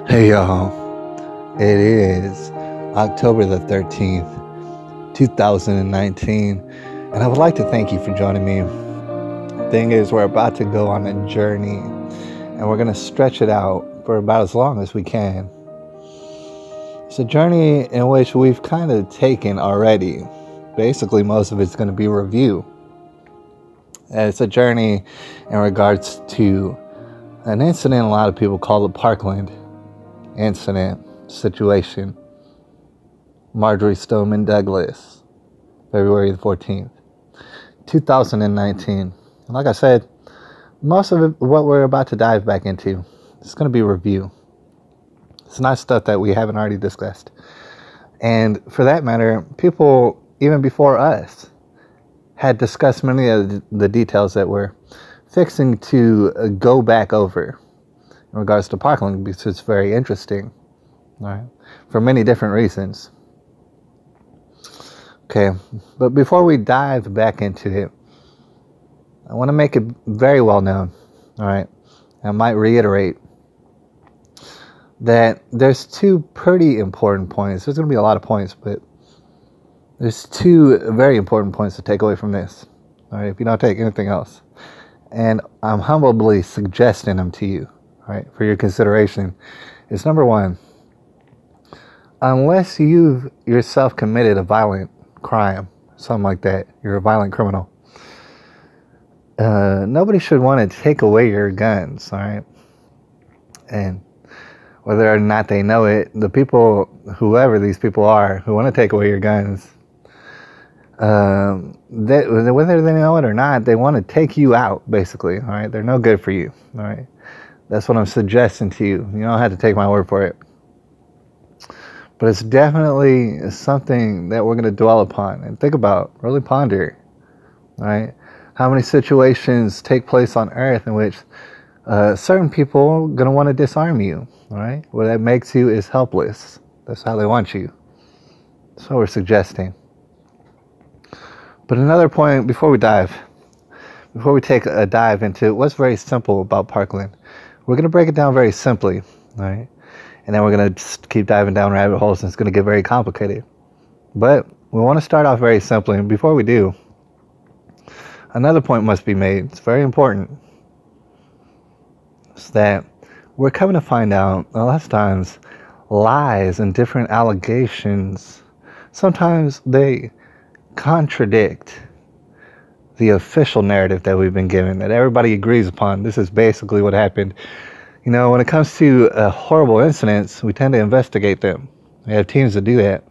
Hey y'all, it is October the 13th, 2019, and I would like to thank you for joining me. The thing is, we're about to go on a journey, and we're going to stretch it out for about as long as we can. It's a journey in which we've kind of taken already. Basically, most of it's going to be review. And it's a journey in regards to an incident a lot of people call the Parkland incident situation. Marjorie Stoneman Douglas, February the 14th, 2019. And like I said, most of it, what we're about to dive back into, it's going to be review. It's not stuff that we haven't already discussed. And for that matter, people, even before us, had discussed many of the details that we're fixing to go back over in regards to Parkland, because it's very interesting, right? For many different reasons. Okay, but before we dive back into it, I want to make it very well known, all right? I might reiterate that there's two pretty important points. There's going to be a lot of points, but there's two very important points to take away from this, all right? If you don't take anything else. And I'm humbly suggesting them to you, right, for your consideration. Is number one, unless you've yourself committed a violent crime, something like that, you're a violent criminal, nobody should want to take away your guns, all right? And whether or not they know it, the people, whoever these people are, who want to take away your guns, whether they know it or not, they want to take you out, basically, all right? They're no good for you, all right? That's what I'm suggesting to you. You don't have to take my word for it. But it's definitely something that we're going to dwell upon and think about, really ponder, all right? How many situations take place on earth in which certain people are going to want to disarm you, all right? What that makes you is helpless. That's how they want you. That's what we're suggesting. But another point before we take a dive into what's very simple about Parkland, we're going to break it down very simply, all right? And then we're going to just keep diving down rabbit holes, and it's going to get very complicated. But we want to start off very simply. And before we do, another point must be made. It's very important. It's that we're coming to find out a lot of times lies and different allegations, sometimes they contradict the official narrative that we've been given, that everybody agrees upon. This is basically what happened. You know, when it comes to horrible incidents, we tend to investigate them. We have teams that do that.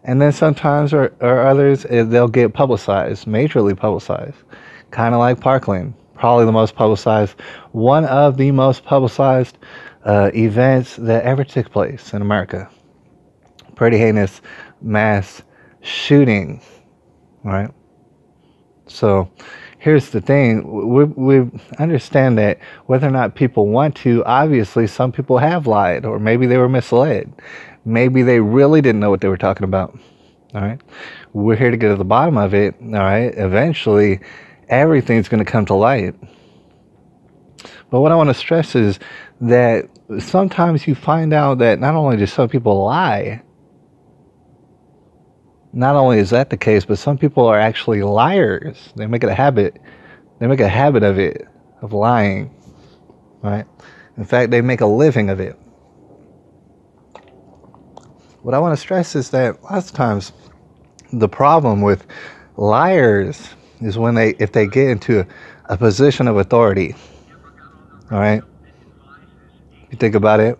And then sometimes, or others, they'll get publicized, majorly publicized. Kind of like Parkland, probably the most publicized, one of the most publicized events that ever took place in America. Pretty heinous mass shooting, right? So here's the thing, we understand that whether or not people want to, obviously some people have lied, or maybe they were misled, maybe they really didn't know what they were talking about, all right? We're here to get to the bottom of it, all right? Eventually everything's going to come to light. But what I want to stress is that sometimes you find out that not only do some people lie, not only is that the case, but some people are actually liars. They make it a habit. They make a habit of it, of lying, right? In fact, they make a living of it. What I want to stress is that lots of times the problem with liars is when if they get into a position of authority, all right? You think about it,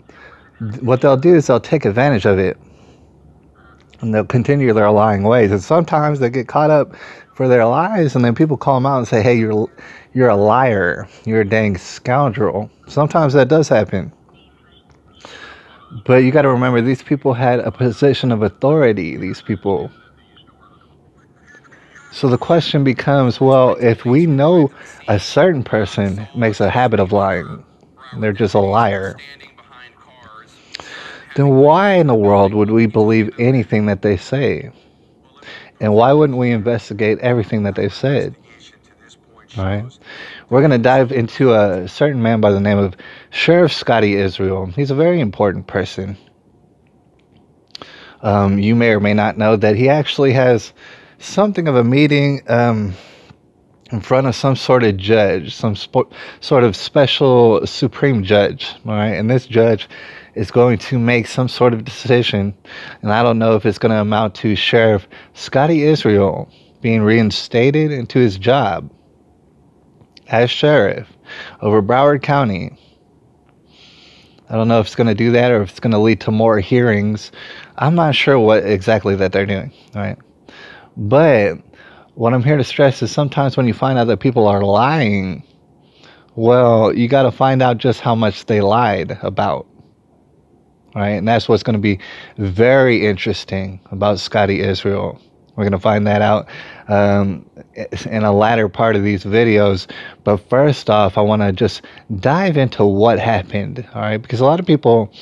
what they'll do is they'll take advantage of it. And they'll continue their lying ways. And sometimes they get caught up for their lies, and then people call them out and say, hey, you're a liar. You're a dang scoundrel. Sometimes that does happen. But you got to remember, these people had a position of authority, these people. So the question becomes, well, if we know a certain person makes a habit of lying, and they're just a liar, then why in the world would we believe anything that they say? And why wouldn't we investigate everything that they've said? All right. We're going to dive into a certain man by the name of Sheriff Scotty Israel. He's a very important person. You may or may not know that he actually has something of a meeting in front of some sort of judge, sort of special supreme judge. All right. And this judge is going to make some sort of decision. And I don't know if it's going to amount to Sheriff Scotty Israel being reinstated into his job as sheriff over Broward County. I don't know if it's going to do that or if it's going to lead to more hearings. I'm not sure what exactly that they're doing. All right. But what I'm here to stress is sometimes when you find out that people are lying, well, you got to find out just how much they lied about. All right. And that's what's going to be very interesting about Scotty Israel. We're going to find that out in a latter part of these videos. But first off, I want to just dive into what happened. All right. Because a lot of people,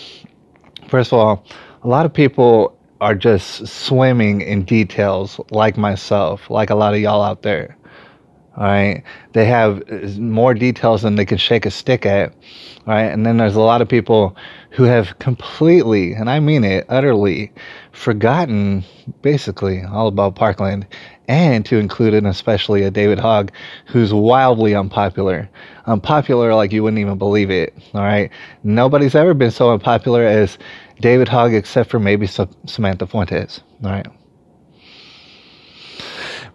first of all, a lot of people are just swimming in details like myself, like a lot of y'all out there. All right. They have more details than they can shake a stick at. All right. And then there's a lot of people who have completely, and I mean it, utterly forgotten basically all about Parkland, and to include in especially a David Hogg who's wildly unpopular. Unpopular like you wouldn't even believe it. All right. Nobody's ever been so unpopular as David Hogg except for maybe Samantha Fuentes. All right.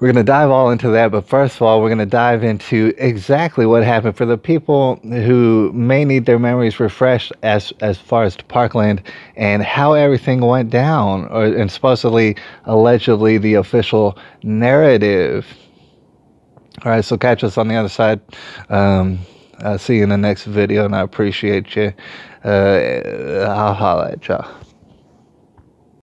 We're going to dive all into that, but first of all, we're going to dive into exactly what happened for the people who may need their memories refreshed as far as to Parkland and how everything went down, and supposedly, allegedly, the official narrative. All right, so catch us on the other side. I'll see you in the next video, and I appreciate you. I'll holla at y'all.